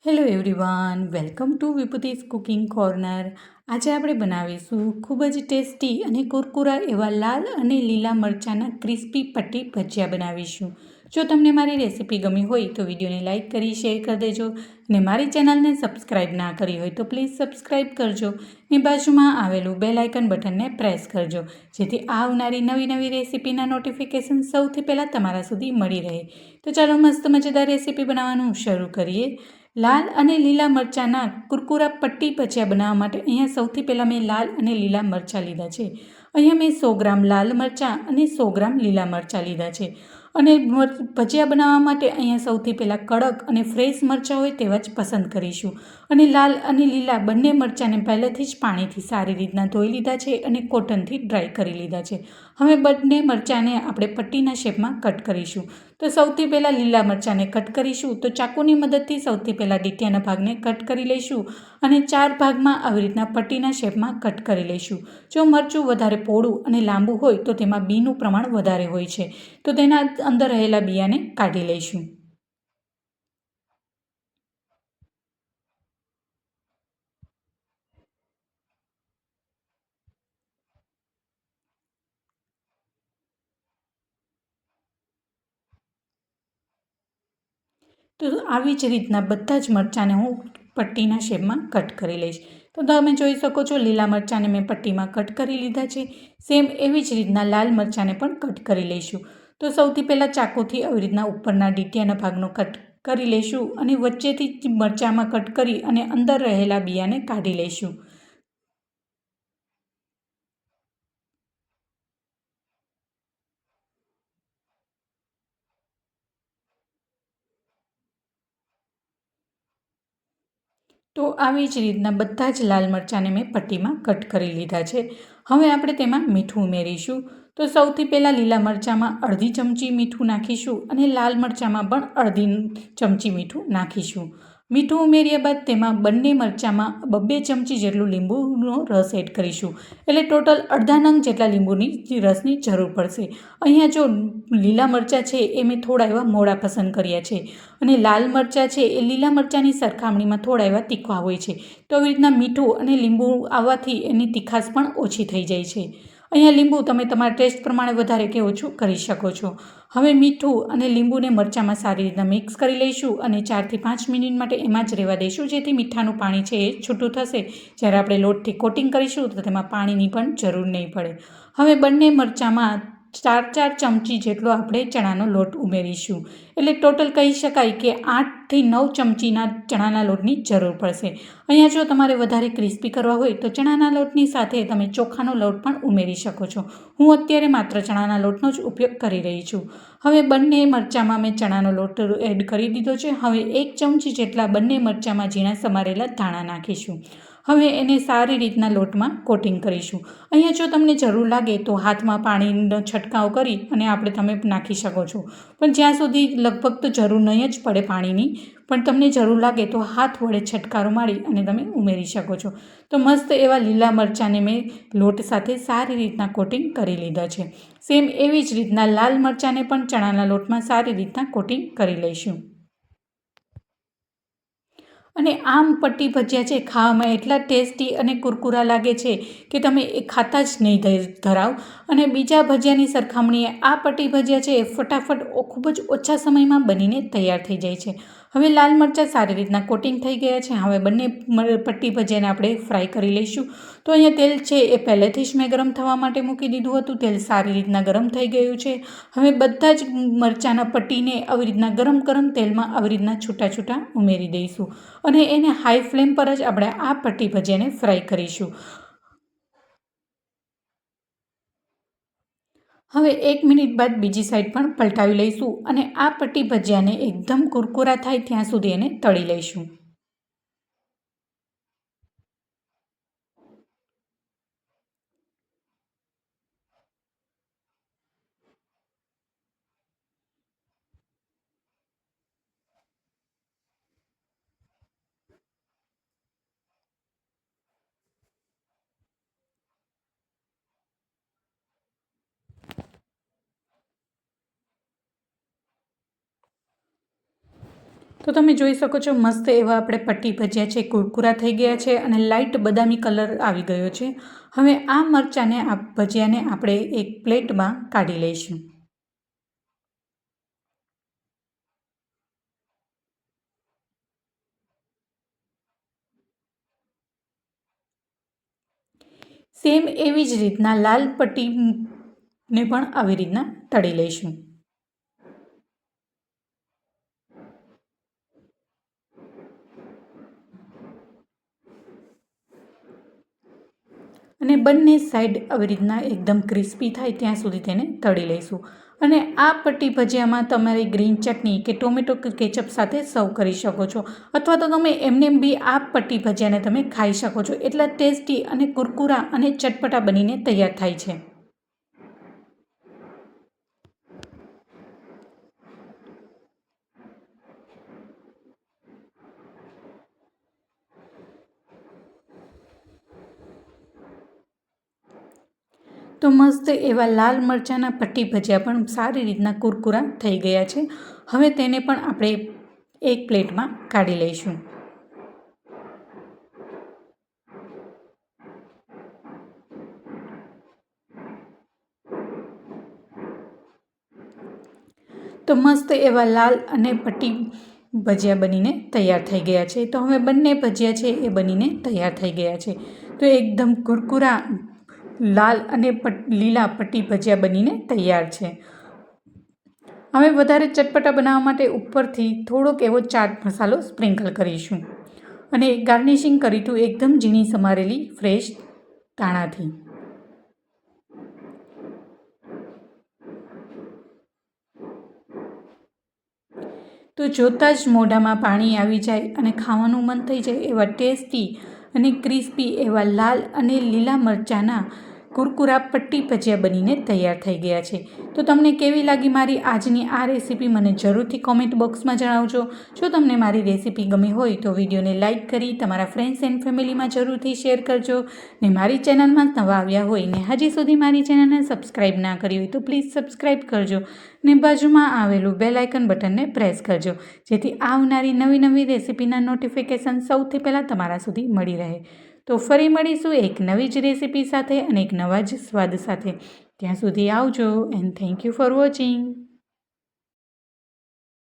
Hello everyone, welcome to વિભૂતિસ cooking corner. આજે આપણે બનાવીશું ખૂબ જ ટેસ્ટી અને કુરકુરા એવા લાલ અને લીલા મરચાંના ક્રિસ્પી પટ્ટી ભજીયા બનાવીશું. જો તમને મારી રેસીપી ગમી હોય તો વિડીયોને લાઇક કરી શેર કરી દેજો અને મારી ચેનલને સબસ્ક્રાઈબ ના કરી હોય તો પ્લીઝ સબસ્ક્રાઈબ કરજો ને બાજુમાં આવેલું બેલ આઇકન બટનને પ્રેસ કરજો જેથી આવનારી નવી રેસીપીના નોટિફિકેશન સૌથી પહેલાં તમારા સુધી મળી રહે. તો ચાલો મસ્ત મજેદાર રેસીપી બનાવવાનું શરૂ કરીએ. લાલ અને લીલા મરચાંના કુરકુરા પટ્ટી ભજીયા બનાવવા માટે અહીંયા સૌથી પહેલાં મેં લાલ અને લીલા મરચાં લીધા છે. અહીંયા મેં 100 ગ્રામ લાલ મરચાં અને 100 ગ્રામ લીલા મરચાં લીધા છે. અને ભજીયા બનાવવા માટે અહીંયા સૌથી પહેલાં કડક અને ફ્રેશ મરચાં હોય તેવા જ પસંદ કરીશું. અને લાલ અને લીલા બંને મરચાંને પહેલેથી જ પાણીથી સારી રીતના ધોઈ લીધા છે અને કોટનથી ડ્રાય કરી લીધા છે. હવે બંને મરચાંને આપણે પટ્ટીના શેપમાં કટ કરીશું. તો સૌથી પહેલાં લીલા મરચાંને કટ કરીશું. તો ચાકુની મદદથી સૌથી પહેલાં ડીટીયાના ભાગને કટ કરી લઈશું અને 4 ભાગમાં આવી રીતના પટ્ટીના શેપમાં કટ કરી લઈશું. જો મરચું વધારે પોળું અને લાંબુ હોય તો તેમાં બીનું પ્રમાણ વધારે હોય છે, તો તેના અંદર રહેલા બિયાને કાઢી લઈશું. તો આવી જ રીતના બધા જ મરચાંને હું પટ્ટીના શેપમાં કટ કરી લઈશ. તો તમે જોઈ શકો છો લીલા મરચાંને મેં પટ્ટીમાં કટ કરી લીધા છે. સેમ એવી જ રીતના લાલ મરચાંને પણ કટ કરી લઈશું. તો સૌથી પહેલાં ચાકુથી આવી રીતના ઉપરના ડીટીયાના ભાગનો કટ કરી લઈશું અને વચ્ચેથી મરચાંમાં કટ કરી અને અંદર રહેલા બિયાને કાઢી લઈશું. તો આવી જ રીતના બધા જ લાલ મરચાંને મેં પટ્ટીમાં કટ કરી લીધા છે. હવે આપણે તેમાં મીઠું ઉમેરીશું. તો સૌથી પહેલાં લીલા મરચાંમાં અડધી ચમચી મીઠું નાખીશું અને લાલ મરચાંમાં પણ અડધી ચમચી મીઠું નાખીશું. મીઠું ઉમેર્યા બાદ તેમાં બંને મરચાંમાં 2 ચમચી જેટલું લીંબુનો રસ એડ કરીશું. એટલે ટોટલ અડધા નંગ જેટલા લીંબુની રસની જરૂર પડશે. અહીંયા જો લીલા મરચાં છે એ મેં થોડા એવા મોડા પસંદ કર્યા છે અને લાલ મરચાં છે એ લીલા મરચાંની સરખામણીમાં થોડા એવા તીખા હોય છે. તો આવી રીતના મીઠું અને લીંબુ આવવાથી એની તીખાશ પણ ઓછી થઈ જાય છે. અહીંયા લીંબુ તમે તમારા ટેસ્ટ પ્રમાણે વધારે કે ઓછું કરી શકો છો. હવે મીઠું અને લીંબુને મરચાંમાં સારી રીતના મિક્સ કરી લઈશું અને 4 થી 5 મિનિટ માટે એમાં જ રહેવા દઈશું, જેથી મીઠાનું પાણી છે એ છૂટું થશે. જ્યારે આપણે લોટથી કોટિંગ કરીશું તો તેમાં પાણીની પણ જરૂર નહીં પડે. હવે બંને મરચાંમાં 4 ચમચી જેટલો આપણે ચણાનો લોટ ઉમેરીશું. એટલે ટોટલ કહી શકાય કે 8 થી 9 ચમચીના ચણાના લોટની જરૂર પડશે. અહીંયા જો તમારે વધારે ક્રિસ્પી કરવા હોય તો ચણાના લોટની સાથે તમે ચોખાનો લોટ પણ ઉમેરી શકો છો. હું અત્યારે માત્ર ચણાના લોટનો જ ઉપયોગ કરી રહી છું. હવે બંને મરચાંમાં મેં ચણાનો લોટ એડ કરી દીધો છે. હવે 1 ચમચી જેટલા બંને મરચાંમાં ઝીણા સમારેલા ધાણા નાખીશું. હવે એને સારી રીતના લોટમાં કોટિંગ કરીશું. અહીંયા જો તમને જરૂર લાગે તો હાથમાં પાણીનો છંટકાવ કરી અને તમે નાખી શકો છો. પણ જ્યાં સુધી લગભગ તો જરૂર નહીં જ પડે પાણીની, પણ તમને જરૂર લાગે તો હાથ વડે છંટકારો મારી અને તમે ઉમેરી શકો છો. તો મસ્ત એવા લીલા મરચાંને મેં લોટ સાથે સારી રીતના કોટિંગ કરી લીધા છે. સેમ એવી જ રીતના લાલ મરચાંને પણ ચણાના લોટમાં સારી રીતના કોટિંગ કરી લઈશું. અને આમ પટ્ટી ભજીયા છે ખાવામાં એટલા ટેસ્ટી અને કુરકુરા લાગે છે કે તમે એ ખાતા જ નહીં ધરાવ. અને બીજા ભજીયાની સરખામણીએ આ પટ્ટી ભજીયા છે એ ફટાફટ ખૂબ જ ઓછા સમયમાં બનીને તૈયાર થઈ જાય છે. હવે લાલ મરચાં સારી રીતના કોટિંગ થઈ ગયા છે. હવે બંને પટ્ટી ભજીયાને આપણે ફ્રાય કરી લઈશું. તો અહીંયા તેલ છે એ પહેલેથી જ મેં ગરમ થવા માટે મૂકી દીધું હતું. તેલ સારી રીતના ગરમ થઈ ગયું છે. હવે બધા જ મરચાંના પટ્ટીને આવી રીતના ગરમ તેલમાં આવી રીતના છૂટા ઉમેરી દઈશું અને એને હાઈ ફ્લેમ પર જ આપણે આ પટ્ટી ભજીયાને ફ્રાય કરીશું. હવે 1 મિનિટ બાદ બીજી સાઈડ પણ પલટાવી લઈશું અને આ પટ્ટી ભજીયાને એકદમ કુરકુરા થાય ત્યાં સુધી એને તળી લઈશું. તો તમે જોઈ શકો છો મસ્ત એવા આપણે પટ્ટી ભજીયા છે કુરકુરા થઈ ગયા છે અને લાઇટ બદામી કલર આવી ગયો છે. હવે આ મરચાંને ભજીયાને આપણે એક પ્લેટમાં કાઢી લઈશું. સેમ એવી જ રીતના લાલ પટ્ટીને પણ આવી રીતના તળી લઈશું. અને બંને સાઈડ આવી રીતના એકદમ ક્રિસ્પી થાય ત્યાં સુધી તેને તળી લઈશું. અને આ પટ્ટી ભજીયામાં તમારી ગ્રીન ચટણી કે ટોમેટો કેચઅપ સાથે સર્વ કરી શકો છો, અથવા તો તમે એમને બી આ પટ્ટી ભજીયાને તમે ખાઈ શકો છો. એટલા ટેસ્ટી અને કુરકુરા અને ચટપટા બનીને તૈયાર થાય છે. તો મસ્ત એવા લાલ મરચાંના પટ્ટી ભજીયા પણ સારી રીતના કુરકુરા થઈ ગયા છે. હવે તેને પણ આપણે એક પ્લેટમાં કાઢી લઈશું. તો મસ્ત એવા લાલ અને પટ્ટી ભજીયા બનીને તૈયાર થઈ ગયા છે. તો હવે બંને ભજીયા છે એ બનીને તૈયાર થઈ ગયા છે. તો એકદમ કુરકુરા લાલ અને લીલા પટ્ટી ભજીયા બનીને તૈયાર છે. હવે વધારે ચટપટા બનાવવા માટે ઉપરથી થોડોક એવો ચાટ મસાલો સ્પ્રિંકલ કરીશું અને ગાર્નિશિંગ કરીશું એકદમ ઝીણી સમારેલી ફ્રેશ ધાણાથી. તો જોતાં જ મોઢામાં પાણી આવી જાય અને ખાવાનું મન થઈ જાય એવા ટેસ્ટી અને ક્રિસ્પી એવા લાલ અને લીલા મરચાંના કુરકુરા પટ્ટી ભજીયા બનીને તૈયાર થઈ ગયા છે. તો તમને કેવી લાગી મારી આજની આ રેસીપી મને જરૂરથી કોમેન્ટ બોક્સમાં જણાવજો. જો તમને મારી રેસીપી ગમી હોય તો વિડીયોને લાઇક કરી તમારા ફ્રેન્ડ્સ એન્ડ ફેમિલીમાં જરૂરથી શેર કરજો. ને મારી ચેનલમાં નવા આવ્યા હોય ને હજી સુધી મારી ચેનલને સબસ્ક્રાઈબ ના કરી હોય તો પ્લીઝ સબસ્ક્રાઈબ કરજો ને બાજુમાં આવેલું બેલ આઇકન બટનને પ્રેસ કરજો, જેથી આવનારી નવી નવી રેસીપીના નોટિફિકેશન સૌથી પહેલાં તમારા સુધી મળી રહે. તો ફરી મળીશું એક નવી જ રેસીપી સાથે અને એક નવા જ સ્વાદ સાથે. ત્યાં સુધી આવજો and thank you for watching.